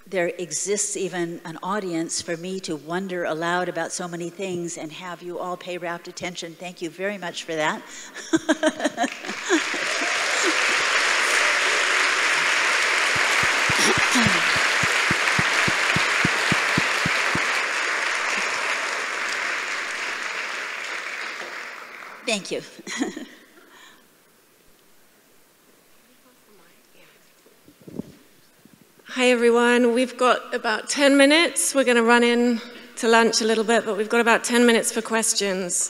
there exists even an audience for me to wonder aloud about so many things and have you all pay rapt attention. Thank you very much for that. Thank you. Hi everyone, we've got about 10 minutes. We're going to run in to lunch a little bit, but we've got about 10 minutes for questions.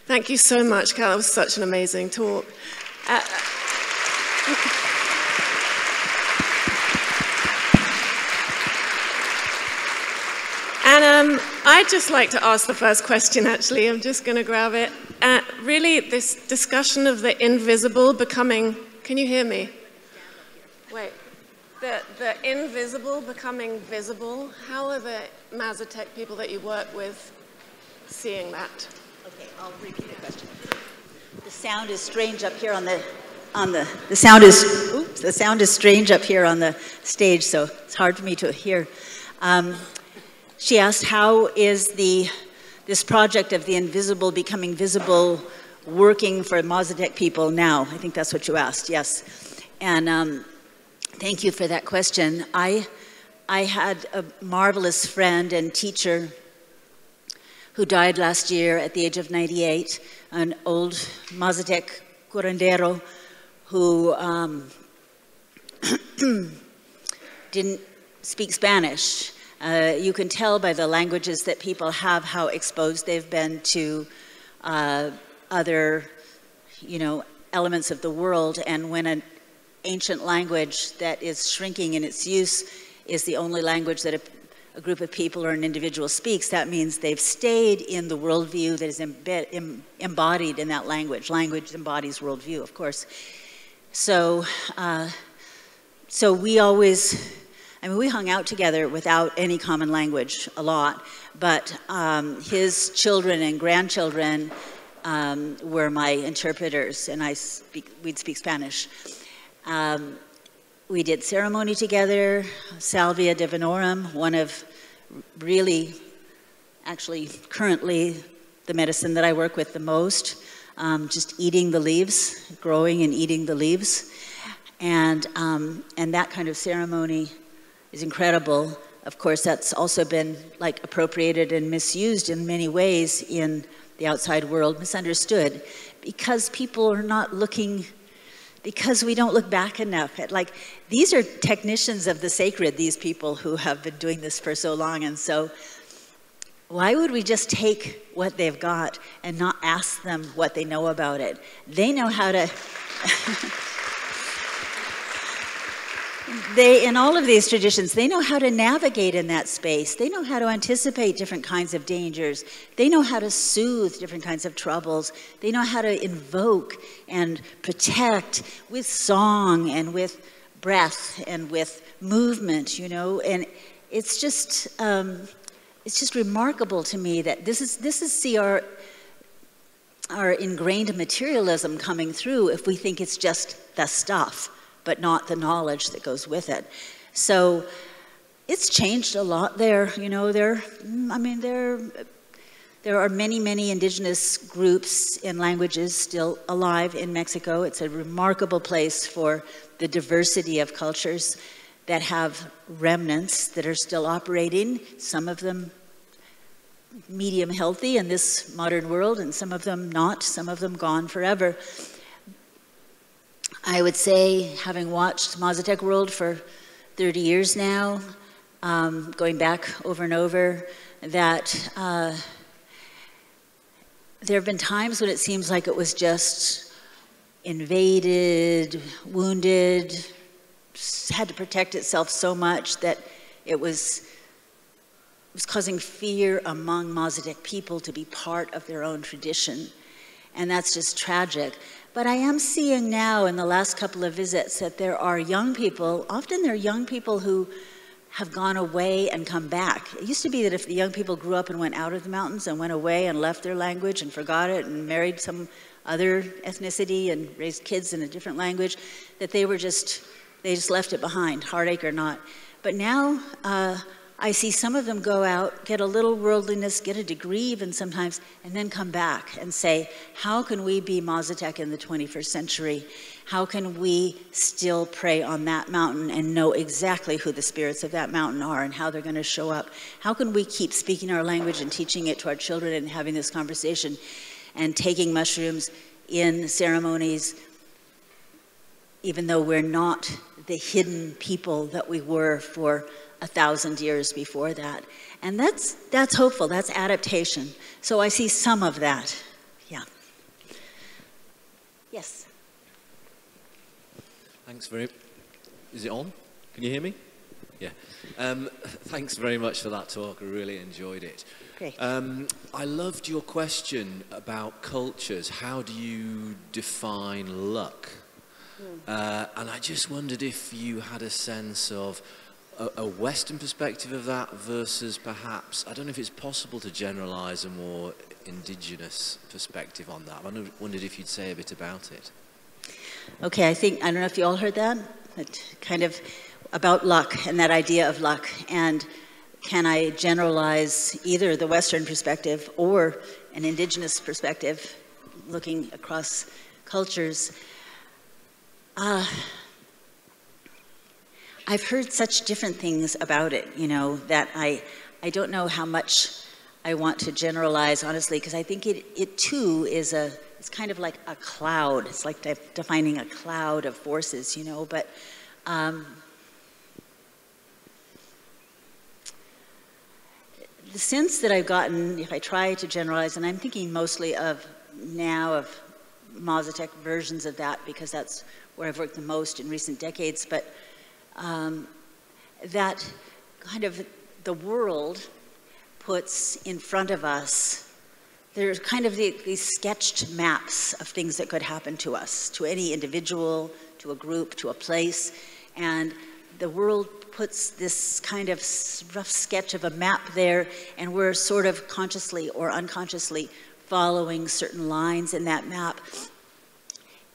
Thank you so much, Cal. That was such an amazing talk. And I'd just like to ask the first question, actually. I'm just going to grab it. Really, this discussion of the invisible becoming... Can you hear me? Wait. The invisible becoming visible, how are the Mazatec people that you work with seeing that? Okay, I'll repeat the question. The sound is strange up here the sound is strange up here on the stage, so it's hard for me to hear. She asked, how is this project of the invisible becoming visible working for Mazatec people now? I think that's what you asked, yes. And thank you for that question. I had a marvelous friend and teacher who died last year at the age of 98, an old Mazatec curandero who didn't speak Spanish. You can tell by the languages that people have how exposed they've been to other, elements of the world, and when an ancient language that is shrinking in its use is the only language that a group of people or an individual speaks, that means they've stayed in the worldview that is embodied in that language. Language embodies worldview, of course. So, we always, we hung out together without any common language a lot, but his children and grandchildren were my interpreters, and we'd speak Spanish. We did ceremony together, Salvia Divinorum, one of really, actually currently the medicine that I work with the most, just eating the leaves, growing and eating the leaves. And that kind of ceremony is incredible. Of course, that's also been like appropriated and misused in many ways in the outside world, misunderstood, because people are not looking, because we don't look back enough at, like, these are technicians of the sacred, these people who have been doing this for so long, and so why would we just take what they've got and not ask them what they know about it? They know how to, in all of these traditions, they know how to navigate in that space. They know how to anticipate different kinds of dangers. They know how to soothe different kinds of troubles. They know how to invoke and protect with song and with breath and with movement, and it's just, it's just remarkable to me that this is see our ingrained materialism coming through if we think it's just the stuff, but not the knowledge that goes with it. So it's changed a lot there. You know, there are many, many indigenous groups and languages still alive in Mexico. It's a remarkable place for the diversity of cultures that have remnants that are still operating, some of them medium healthy in this modern world, and some of them not, some of them gone forever. I would say, having watched Mazatec World for 30 years now, going back over and over, that there have been times when it seems like it was just invaded, wounded, had to protect itself so much that it was causing fear among Mazatec people to be part of their own tradition. And that's just tragic. But I am seeing now in the last couple of visits that there are young people, often they're young people who have gone away and come back. It used to be that if the young people grew up and went out of the mountains and went away and left their language and forgot it and married some other ethnicity and raised kids in a different language, that they just left it behind, heartache or not. But now I see some of them go out, get a little worldliness, get a degree even sometimes, and then come back and say, how can we be Mazatec in the 21st century? How can we still pray on that mountain and know exactly who the spirits of that mountain are and how they're going to show up? How can we keep speaking our language and teaching it to our children and having this conversation and taking mushrooms in ceremonies, even though we're not the hidden people that we were for 1,000 years before that? And that's hopeful, that's adaptation. So I see some of that, yeah. Yes? Thanks very, is it on? Can you hear me? Yeah. Thanks very much for that talk, I really enjoyed it. Great. I loved your question about cultures. How do you define luck? And I just wondered if you had a sense of a Western perspective of that versus perhaps, I don't know if it's possible to generalize a more indigenous perspective on that. I wondered if you'd say a bit about it. Okay, I don't know if you all heard that, but kind of about luck and that idea of luck. And can I generalize either the Western perspective or an indigenous perspective looking across cultures? I've heard such different things about it, you know, that I don't know how much I want to generalize, honestly, because I think it too is it's kind of like a cloud. It's like defining a cloud of forces, you know, but the sense that I've gotten, if I try to generalize, and I'm thinking mostly of Mazatec versions of that, because that's where I've worked the most in recent decades, but that kind of the world puts in front of us, there's kind of these sketched maps of things that could happen to us, to any individual, to a group, to a place, and the world puts this kind of rough sketch of a map there, and we're sort of consciously or unconsciously following certain lines in that map.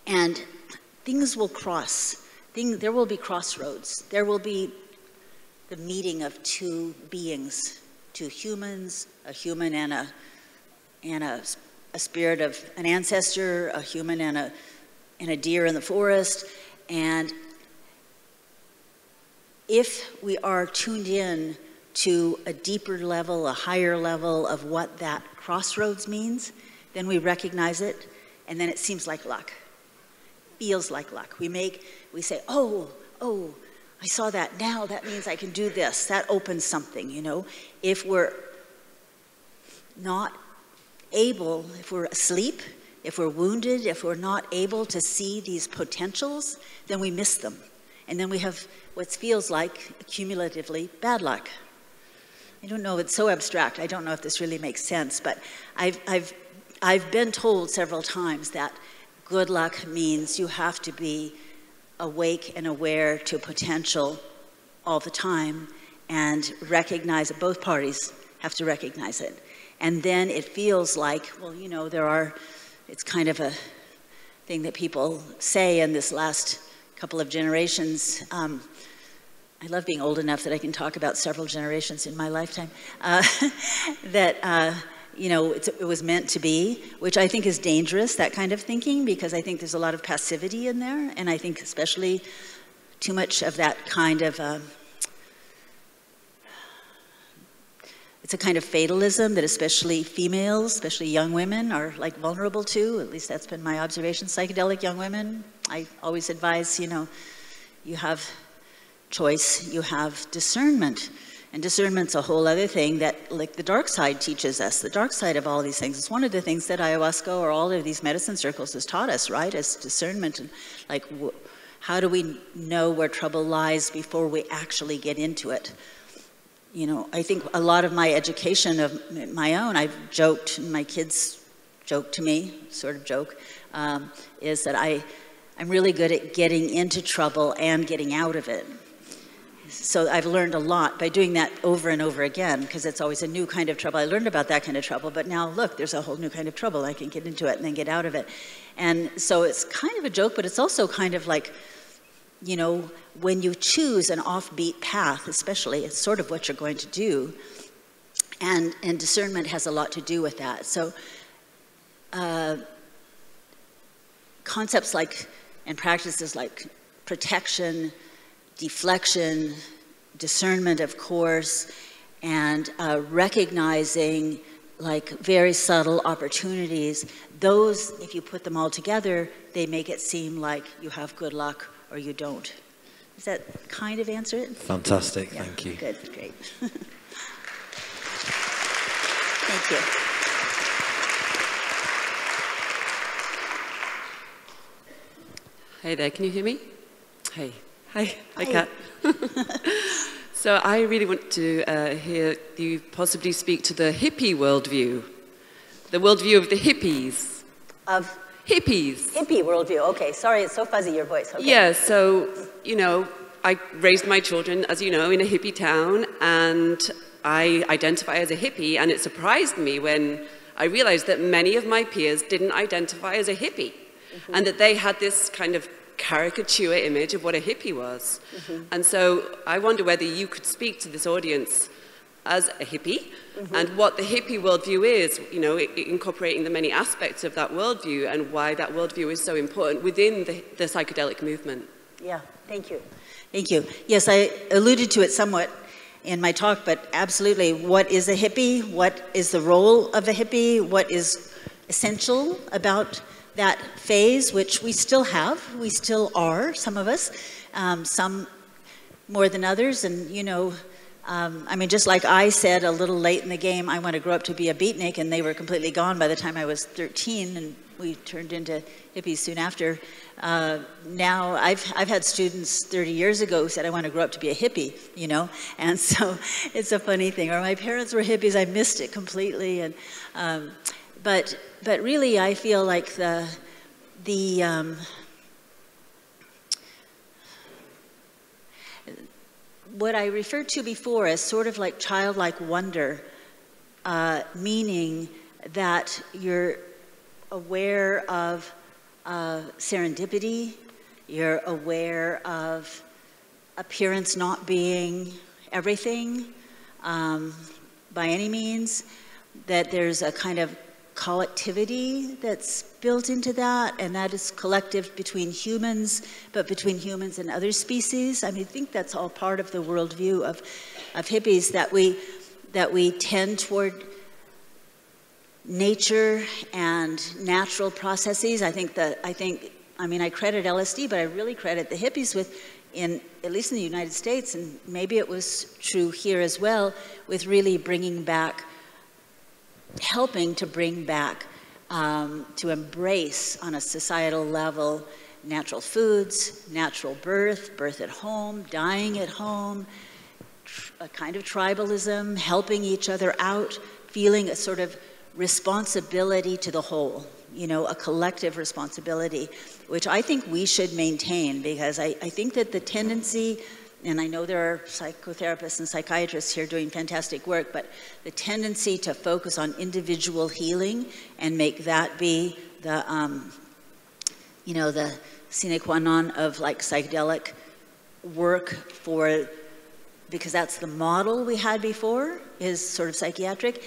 And things will cross. There will be crossroads. There will be the meeting of two beings, two humans, a human and a spirit of an ancestor, a human and a deer in the forest. And if we are tuned in to a deeper level, a higher level of what that crossroads means, then we recognize it, and then it seems like luck. Feels like luck. We say, oh, I saw that. Now that means I can do this. That opens something, you know. If we're not able, if we're asleep, if we're wounded, if we're not able to see these potentials, then we miss them. And then we have what feels like, cumulatively, bad luck. I don't know, it's so abstract. I don't know if this really makes sense, but I've been told several times that good luck means you have to be awake and aware to potential all the time and recognize that both parties have to recognize it. And then it feels like, well, you know, it's kind of a thing that people say in this last couple of generations. I love being old enough that I can talk about several generations in my lifetime. You know, it was meant to be, which I think is dangerous, that kind of thinking, because I think there's a lot of passivity in there, and I think especially too much of that kind of, it's a kind of fatalism that especially females, especially young women, are like vulnerable to. At least that's been my observation. Psychedelic young women, I always advise, you know, you have choice, you have discernment. And discernment's a whole other thing that, like, the dark side teaches us, the dark side of all these things. It's one of the things that ayahuasca or all of these medicine circles has taught us, right, is discernment. And, like, how do we know where trouble lies before we actually get into it? You know, I think a lot of my education of my own, I've joked, and my kids joke to me, sort of joke, is that I'm really good at getting into trouble and getting out of it. So I've learned a lot by doing that over and over again, because it's always a new kind of trouble. I learned about that kind of trouble, but now look, there's a whole new kind of trouble. I can get into it and then get out of it. And so it's kind of a joke, but it's also kind of like, you know, when you choose an offbeat path, especially, it's sort of what you're going to do. And discernment has a lot to do with that. So concepts like, and practices like protection, deflection, discernment, of course, and recognizing like very subtle opportunities, those, if you put them all together, they make it seem like you have good luck or you don't. Does that kind of answer it? Fantastic, yeah, thank you. Good, great. Thank you. Hey there, can you hear me? Hey. Hi, Kat. So I really want to hear you possibly speak to the hippie worldview, the worldview of the hippies. Of? Hippies. Hippie worldview, okay. Sorry, it's so fuzzy, your voice. Okay. Yeah, so, you know, I raised my children, as you know, in a hippie town, and I identify as a hippie, and it surprised me when I realized that many of my peers didn't identify as a hippie, and that they had this kind of caricature image of what a hippie was. And so I wonder whether you could speak to this audience as a hippie and what the hippie worldview is, you know, incorporating the many aspects of that worldview and why that worldview is so important within the psychedelic movement. Yeah, thank you. Thank you. Yes, I alluded to it somewhat in my talk, but absolutely, what is a hippie? What is the role of a hippie? What is essential about that phase, which we still have, we still are, some of us, some more than others, and you know, I mean, just like I said a little late in the game, I want to grow up to be a beatnik, and they were completely gone by the time I was 13, and we turned into hippies soon after. Now, I've had students 30 years ago who said, I want to grow up to be a hippie, you know, and so it's a funny thing. Or my parents were hippies, I missed it completely, and but really, I feel like what I referred to before as sort of like childlike wonder, meaning that you're aware of serendipity, you're aware of appearance not being everything by any means, that there's a kind of collectivity that's built into that, and that is collective between humans, but between humans and other species. I mean, I think that's all part of the worldview of hippies, that we tend toward nature and natural processes. I mean, I credit LSD, but I really credit the hippies with, at least in the United States, and maybe it was true here as well, with really bringing back, helping to bring back, to embrace on a societal level, natural foods, natural birth at home, dying at home, a kind of tribalism, helping each other out, feeling a sort of responsibility to the whole, you know, a collective responsibility, which I think we should maintain, because I think that the tendency and I know there are psychotherapists and psychiatrists here doing fantastic work, but the tendency to focus on individual healing and make that be the, you know, the sine qua non of like psychedelic work for, because that's the model we had before, is sort of psychiatric,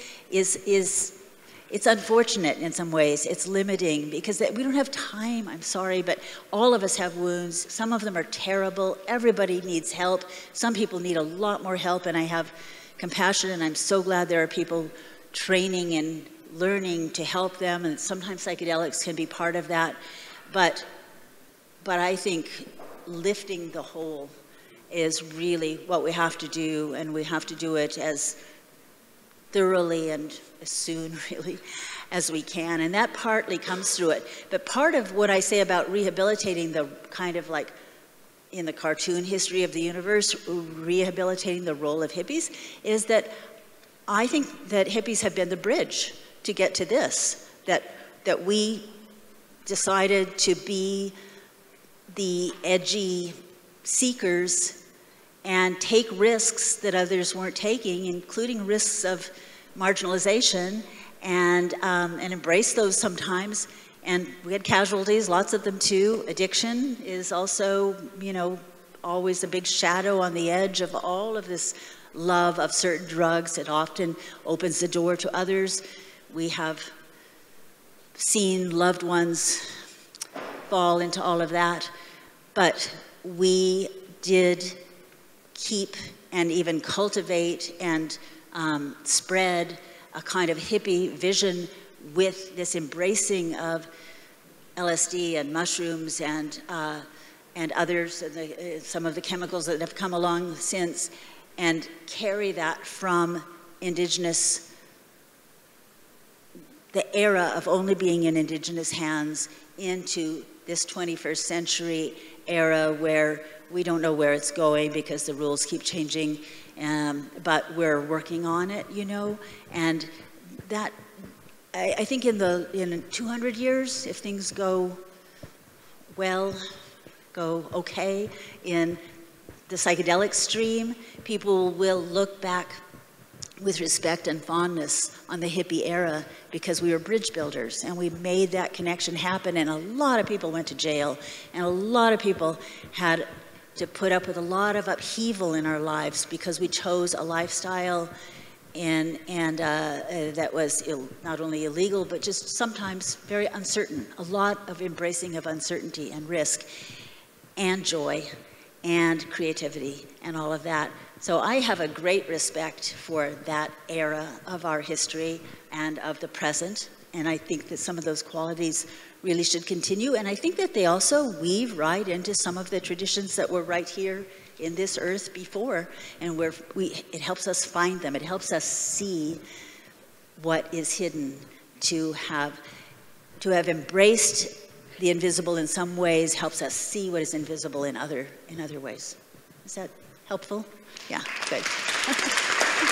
it's unfortunate in some ways. It's limiting because we don't have time. I'm sorry, but all of us have wounds. Some of them are terrible. Everybody needs help. Some people need a lot more help, and I have compassion, and I'm so glad there are people training and learning to help them, and sometimes psychedelics can be part of that. But I think lifting the whole is really what we have to do, and we have to do it as thoroughly and as soon, really, as we can. And that partly comes through it. But part of what I say about rehabilitating the kind of like, in the cartoon history of the universe, rehabilitating the role of hippies, is that I think that hippies have been the bridge to get to this, that we decided to be the edgy seekers and take risks that others weren't taking, including risks of marginalization, and embrace those sometimes. And we had casualties, lots of them too. Addiction is also, you know, always a big shadow on the edge of all of this love of certain drugs. It often opens the door to others. We have seen loved ones fall into all of that, but we did keep and even cultivate and spread a kind of hippie vision with this embracing of LSD and mushrooms and others, some of the chemicals that have come along since, and carry that from indigenous, the era of only being in indigenous hands, into this 21st century era where we don't know where it's going because the rules keep changing, but we're working on it, you know. And that, I think in 200 years, if things go well, go okay in the psychedelic stream, people will look back with respect and fondness on the hippie era, because we were bridge builders and we made that connection happen, and a lot of people went to jail, and a lot of people had to put up with a lot of upheaval in our lives because we chose a lifestyle that was not only illegal, but just sometimes very uncertain. A lot of embracing of uncertainty and risk and joy and creativity and all of that. So I have a great respect for that era of our history and of the present, and I think that some of those qualities really should continue, and I think that they also weave right into some of the traditions that were right here in this earth before, and where it helps us find them. It helps us see what is hidden, to have embraced the invisible in some ways helps us see what is invisible in other ways. Is that helpful? Yeah, good.